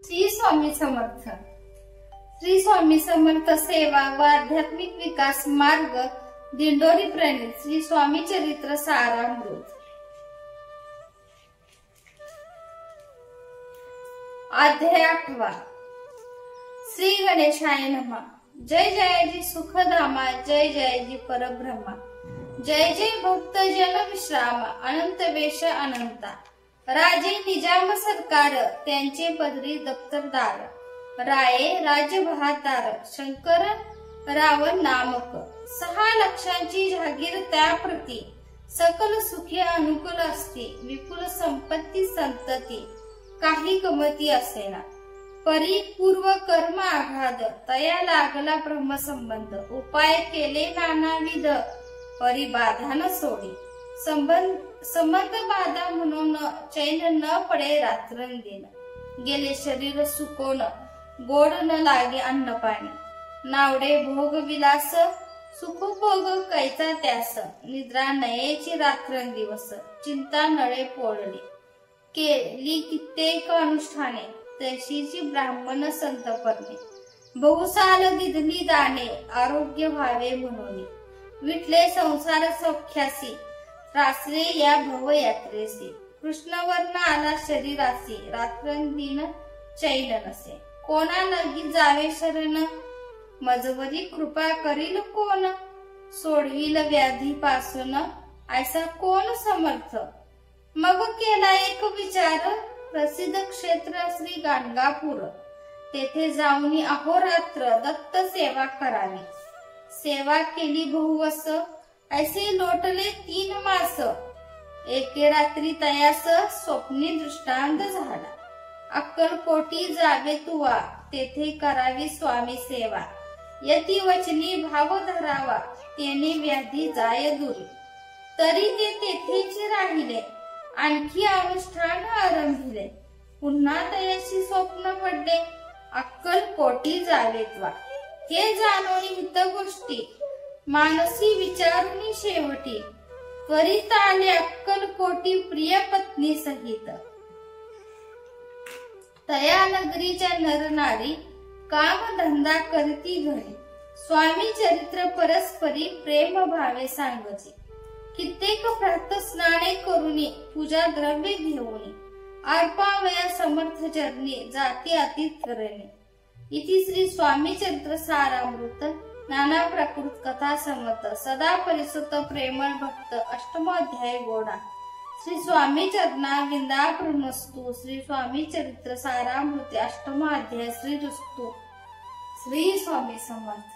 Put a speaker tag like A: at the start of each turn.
A: श्री स्वामी समर्थ। श्री स्वामी समर्थ सेवा व आध्यात्मिक विकास मार्ग दिंडोरी प्रणीत श्री स्वामी चरित्र सारामृत। अध्याय 8। श्री गणेशाय नमः। जय जयाजी सुखधामा, जय जयाजी परब्रह्मा, जय जय भक्त जन विश्राम, अनंत वेश अनंता। राजे निजाम सरकार, त्यांचे पदरी दप्तरदार, राये राज्य बहादार, शंकर रावण नामक। 6 लक्षांची जागीर त्याप्रती, सकल सुखे अनुकूल असते, विपुल संपत्ती संतती, काही गमती असेना। परी पूर्व कर्म आघात, तया लागला ब्रह्मसंबंध, उपाय केले नानाविध, परी बाधा न सोडी। संबंध बाधा म्हणून चैन न पडे रात्रंदिन, गेले शरीर सुकोन, गोड न लागे अन्न पाणी। नावडे भोग विलास, सुख भोग कैचा त्यास, निद्रा नयेची रात्रंदिवस, चिंता नळे पोळली। केली कित्येक अनुष्ठाने, तशीची ब्राह्मण संत परणे। बहुसाल दिधली दाणे, आरोग्य व्हावे म्हणून, विटले संसार सौख्यासी, त्रासले या भवयात्रेसी। कृष्णवर्ण आला शरीरासी, रात्रंदिन चैन नसे। कोणा लगी जावे शरण, मजवरी कृपा करील कोण, सोडविल व्याधी पासून, ऐसा कोण समर्थ। मग केला एक विचार, प्रसिद्ध क्षेत्र श्री गाणगापूर, तेथे जाऊन अहोरात्र दत्त सेवा करावी। सेवा केली बहुवस, ऐसे लोटले 3 मास, एके रात्री तयास स्वप्नी दृष्टांत झाला। अक्कलकोटी जावे तुवा, तेथे करावी स्वामी सेवा। यती वचनी भाव धरावा, तेने व्याधी जाय दूर। तरी ते तेथेच राहिले, आणखी अनुष्ठान आरंभिले। पुन्हा तयाशी स्वप्न पडले, अक्कलकोटी जावे तुवा। हे जाणून हित गोष्टी, मानसी विचारुनी शेवटी, त्वरित आले अक्कलकोटी प्रिय पत्नी सहित। तया नगरीच्या नरनारी, काम धंदा करती घरी। स्वामी चरित्र परस्परी, प्रेम भावे सांगती। कित्येक प्रातः स्नाने करुनी, पूजा द्रव्य घेऊनी, अर्पावया समर्थ चरणी, जाती अतीत करणे। इति श्री स्वामी चरित्र सारामृत, नाना प्राकृत कथा समर्थ, सदा परिसुत प्रेमळ भक्त, 8वा अध्याय गोडा। श्री स्वामी चरणा विंदाप्रणस्तु। श्री स्वामी चरित्र सारामृत 8वा अध्याय श्री रुस्तु। श्री स्वामी समर्थ।